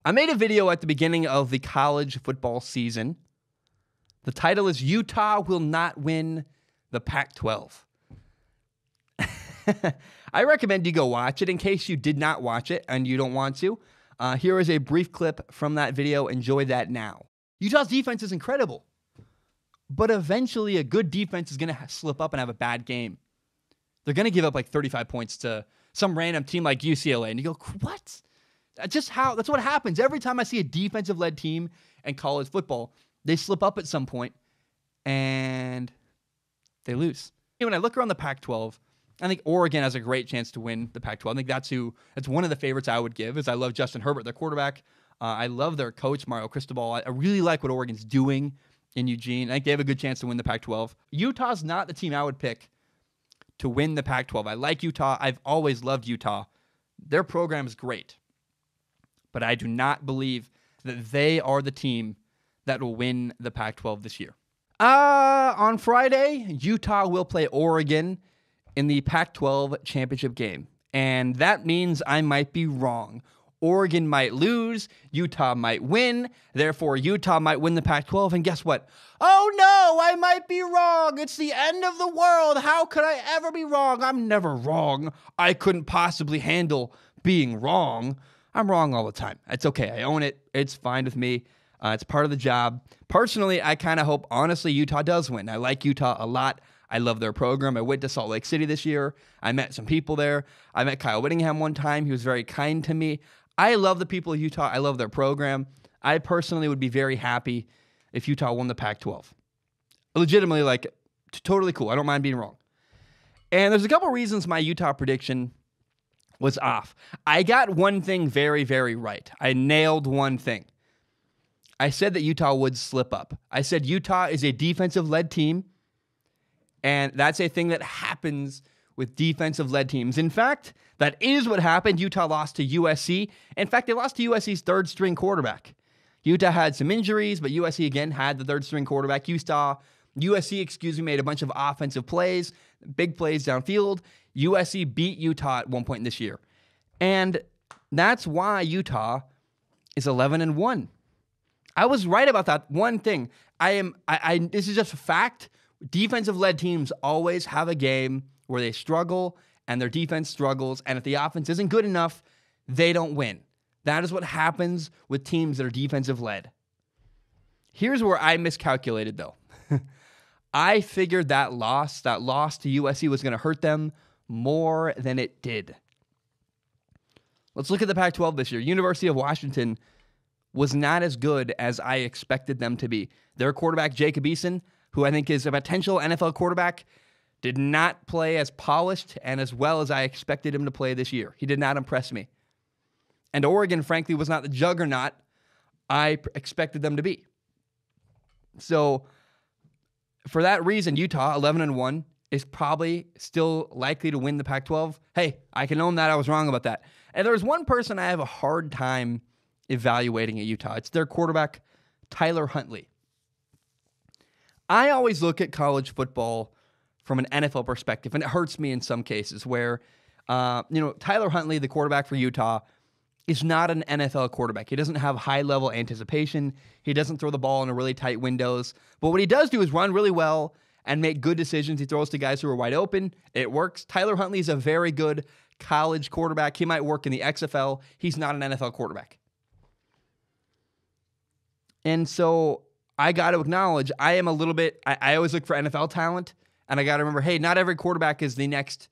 I made a video at the beginning of the college football season. The title is Utah Will Not Win the Pac-12. I recommend you go watch it in case you did not watch it and you don't want to. Here is a brief clip from that video. Enjoy that now. Utah's defense is incredible, but eventually a good defense is going to slip up and have a bad game. They're going to give up like 35 points to some random team like UCLA. And you go, what? That's what happens. Every time I see a defensive-led team in college football, they slip up at some point and they lose. When I look around the Pac-12, I think Oregon has a great chance to win the Pac-12. I think that's one of the favorites I would give, is I love Justin Herbert, their quarterback. I love their coach, Mario Cristobal. I really like what Oregon's doing in Eugene. I think they have a good chance to win the Pac-12. Utah's not the team I would pick to win the Pac-12. I like Utah. I've always loved Utah. Their program is great. But I do not believe that they are the team that will win the Pac-12 this year. On Friday, Utah will play Oregon in the Pac-12 championship game. And that means I might be wrong. Oregon might lose, Utah might win, therefore Utah might win the Pac-12, and guess what? Oh no, I might be wrong. It's the end of the world. How could I ever be wrong? I'm never wrong. I couldn't possibly handle being wrong. I'm wrong all the time. It's okay. I own it. It's fine with me. It's part of the job. Personally, I kind of hope, honestly, Utah does win. I like Utah a lot. I love their program. I went to Salt Lake City this year. I met some people there. I met Kyle Whittingham one time. He was very kind to me. I love the people of Utah. I love their program. I personally would be very happy if Utah won the Pac-12. Legitimately, like, totally cool. I don't mind being wrong. And there's a couple reasons my Utah prediction was off. I got one thing very, very right. I nailed one thing. I said that Utah would slip up. I said Utah is a defensive-led team, and that's a thing that happens with defensive-led teams. In fact, that is what happened. Utah lost to USC. In fact, they lost to USC's third-string quarterback. Utah had some injuries, but USC, again, had the third-string quarterback. USC made a bunch of offensive plays, big plays downfield. USC beat Utah at one point this year. And that's why Utah is 11-1. I was right about that one thing. This is just a fact. Defensive-led teams always have a game where they struggle and their defense struggles, and if the offense isn't good enough, they don't win. That is what happens with teams that are defensive-led. Here's where I miscalculated, though. I figured that loss to USC was going to hurt them more than it did. Let's look at the Pac-12 this year. University of Washington was not as good as I expected them to be. Their quarterback, Jacob Eason, who I think is a potential NFL quarterback, did not play as polished and as well as I expected him to play this year. He did not impress me. And Oregon, frankly, was not the juggernaut I expected them to be. So, for that reason, Utah, 11-1, is probably still likely to win the Pac-12. Hey, I can own that. I was wrong about that. And there's one person I have a hard time evaluating at Utah. It's their quarterback, Tyler Huntley. I always look at college football from an NFL perspective, and it hurts me in some cases where, Tyler Huntley, the quarterback for Utah, is not an NFL quarterback. He doesn't have high-level anticipation. He doesn't throw the ball in a really tight windows. But what he does do is run really well and make good decisions. He throws to guys who are wide open. It works. Tyler Huntley is a very good college quarterback. He might work in the XFL. He's not an NFL quarterback. And so I got to acknowledge I am a little bit, I always look for NFL talent, and I got to remember, hey, not every quarterback is the next,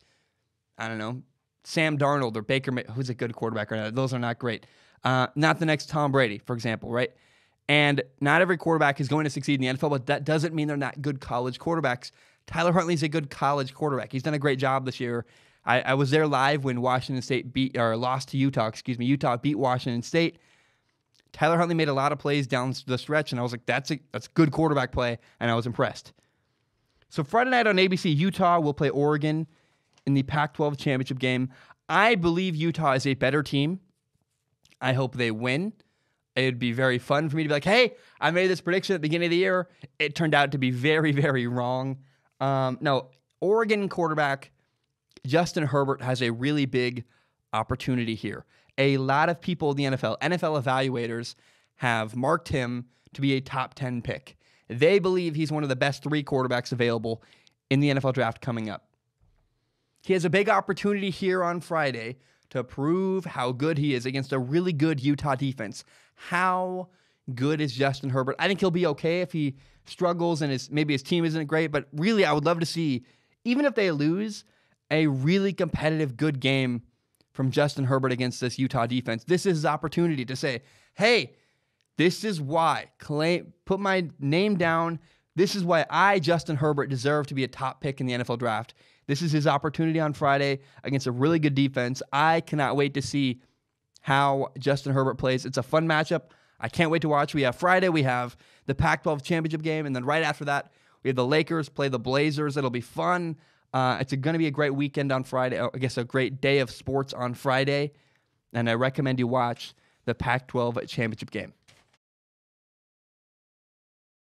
Sam Darnold or Baker, who's a good quarterback right now. Those are not great. Not the next Tom Brady, for example, right? And not every quarterback is going to succeed in the NFL, but that doesn't mean they're not good college quarterbacks. Tyler Huntley's a good college quarterback. He's done a great job this year. I was there live when Washington State lost to Utah. Utah beat Washington State. Tyler Huntley made a lot of plays down the stretch, and I was like, that's good quarterback play, and I was impressed. So Friday night on ABC, Utah will play Oregon in the Pac-12 championship game. I believe Utah is a better team. I hope they win. It'd be very fun for me to be like, hey, I made this prediction at the beginning of the year. It turned out to be very, very wrong. No, Oregon quarterback Justin Herbert has a really big opportunity here. a lot of people in the NFL evaluators have marked him to be a top 10 pick. They believe he's one of the best 3 quarterbacks available in the NFL draft coming up. He has a big opportunity here on Friday to prove how good he is against a really good Utah defense. How good is Justin Herbert? I think he'll be okay if he struggles and maybe his team isn't great, but really I would love to see, even if they lose, a really competitive, good game from Justin Herbert against this Utah defense. This is his opportunity to say, hey, this is why. Put my name down. This is why I, Justin Herbert, deserve to be a top pick in the NFL draft. This is his opportunity on Friday against a really good defense. I cannot wait to see how Justin Herbert plays. It's a fun matchup. I can't wait to watch. We have Friday, we have the Pac-12 championship game, and then right after that, we have the Lakers play the Blazers. It'll be fun. It's going to be a great weekend on Friday. I guess a great day of sports on Friday, and I recommend you watch the Pac-12 championship game.